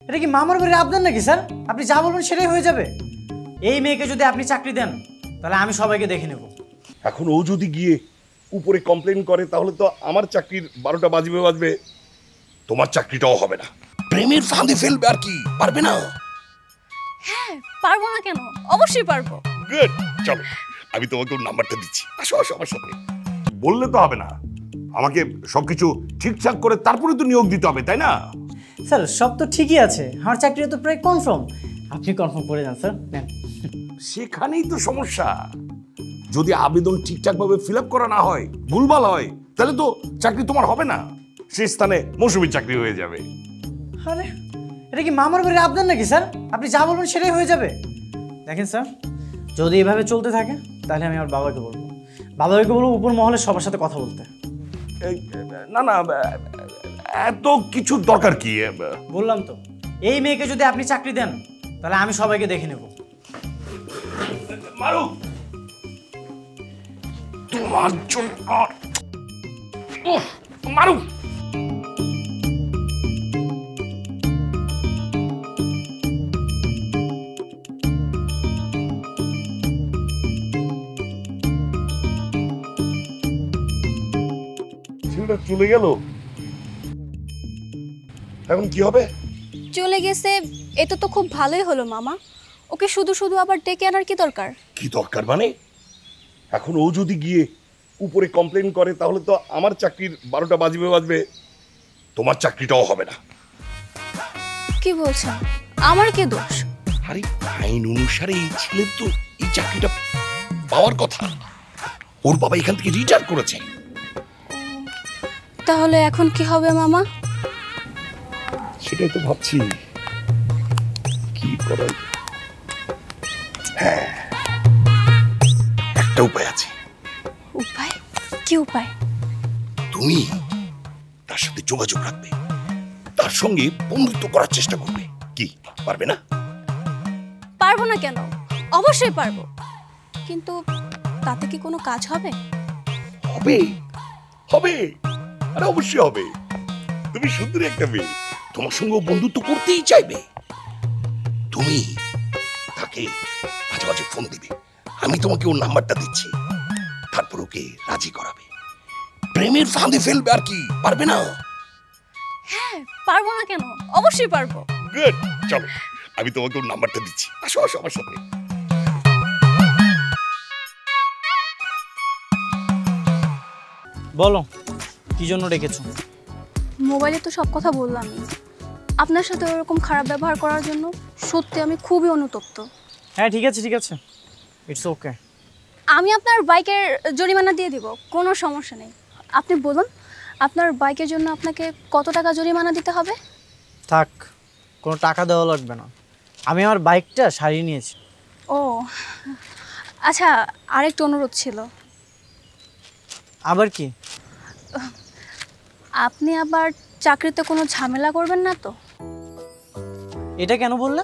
এটা কি মামার বাড়ির আবদার নাকি স্যার? আপনি যা বলবেন সেটাই হয়ে যাবে। এই মেয়েকে যদি আপনি চাকরি দেন তাহলে আমি সবাইকে দেখে নেব। এখন ও যদি গিয়ে উপরে কমপ্লেন করে তাহলে তো আমার চাকরির 12টা বাজবে, তোমার চাকরিটাও হবে না। প্রেমের ফাঁদে ফেলবে আর কি, পারবে না? হ্যাঁ, পারবো না কেন, অবশ্যই পারবো। গুড, চলো আমি তোমাকে ওর নাম্বারটা দিচ্ছি, আসো আসো আমার সাথে। বললে তো হবে না, আমাকে সবকিছু ঠিকঠাক করে তারপরে তো নিয়োগ দিতে হবে, তাই না? স্যার সব তো ঠিকই আছে, আমার চাকরিটা তো প্রায় কনফার্ম। আপনি কনফার্ম করে যান স্যার, নেন। সেখানেই তো সমস্যা। যদি আবেদন ঠিকঠাক ভাবে ফিল আপ করা না হয়, ভুলভাল হয়, তাহলে তো চাকরি তোমার হবে না, সেই স্থানে মৌসুমীর চাকরি হয়ে যাবে। আরে এটা কি মামার বাড়ির আবদার নাকি স্যার? আপনি যা বলবেন সেটাই হয়ে যাবে। দেখেন স্যার, যদি এভাবে চলতে থাকে তাহলে আমি আমার বাবাকে বলবো। বাবাকে বলবো উপর মহলে সবার সাথে কথা বলতে। না না, এত কিছু দরকার কি? বললাম তো, এই মেয়েকে যদি আপনি চাকরি দেন তাহলে আমি সবাইকে দেখে নেব। মারু, তোমার জন্য মারু। ছেলেটা চলে গেল, এখন কি হবে? চলে গেছে, এটা তো খুব ভালোই হলো মামা। ওকে শুধু শুধু আবার ডেকে আনার কি দরকার? কি দরকার মানে? এখন ও যদি গিয়ে উপরে কমপ্লেন করে তাহলে তো আমার চাকরির 12টা বাজবে, তোমার চাকরিটাও হবে না। কি বলছেন? আমার কি দোষ? আরে আইন অনুসারে এই ছেলের তো এই চাকরিটা পাওয়ার কথা। ওর বাবা এখান থেকে রিটায়ার করেছে। তাহলে এখন কি হবে মামা? সেটাই তো ভাবছি, কি করা যায়। হ্যাঁ, একটা উপায় আছে। উপায়? কি উপায়? তুমি তার সাথে যোগাযোগ রাখবে, তার সঙ্গে বন্ধুত্ব করার চেষ্টা করবে। কি পারবে না? পারবো না কেন, অবশ্যই পারবো। কিন্তু তাতে কি কোনো কাজ হবে? হবে হবে, আরে অবশ্যই হবে। তুমি সুন্দরী একটা মেয়ে, তোমার সঙ্গে বন্ধুত্ব করতেই চাইবে। তুমি তাকে মাঝে মাঝে ফোন দিবে, আমি তোমাকে ওর নাম্বারটা দিচ্ছি, তারপর ওকে রাজি করাবে। প্রেমের ফাঁদে ফেলবে আর কি, পারবে না? হ্যাঁ, পারবো না কেন, অবশ্যই পারবো। গুড, চলো আমি তোমাকে ওর নাম্বারটা দিচ্ছি, আসো আসো আমার সাথে। বলো, কি জন্য ডেকেছো? মোবাইলে তো সব কথা বললামই। আপনার সাথে ওরকম খারাপ ব্যবহার করার জন্য সত্যি আমি খুবই অনুতপ্ত। হ্যাঁ ঠিক আছে, ইটস ওকে। আমি আপনার বাইকের জরিমানা দিয়ে দিব, কোনো সমস্যা নেই। আপনি বলুন, আপনার বাইকের জন্য আপনাকে কত টাকা জরিমানা দিতে হবে? থাক, কোনো টাকা দেওয়া লাগবে না, আমি আমার বাইকটা সারিয়ে নিয়েছি। ও আচ্ছা, আরেকটু অনুরোধ ছিল। আবার কি? আপনি আবার চাকরিতে কোনো ঝামেলা করবেন না তো? এটা কেন বললে?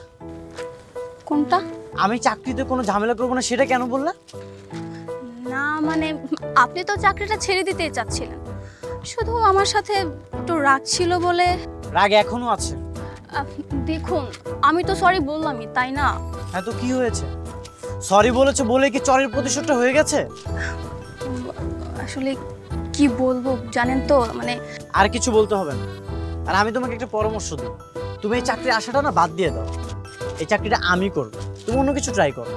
কোনটা? আমি চাকরিতে কোনো ঝামেলা করবো না সেটা কেন বললে? না মানে, আপনি তো চাকরিটা ছেড়ে দিতেই চাচ্ছিলেন, শুধু আমার সাথে একটু রাগ ছিল বলে। রাগ এখনো আছে। দেখুন, আমি তো সরি বললামই, তাই না? হ্যাঁ তো কি হয়েছে? সরি বলেছো বলে কি চরের প্রতিশোধটা হয়ে গেছে? আসলে কি বলবো জানেন তো, মানে আর কিছু বলতে হবে না। আর আমি তোমাকে একটা পরামর্শ দিই, তুমি এই চাকরির আশাটা না বাদ দিয়ে দাও। এই চাকরিটা আমি করবো, তুমি অন্য কিছু ট্রাই করো।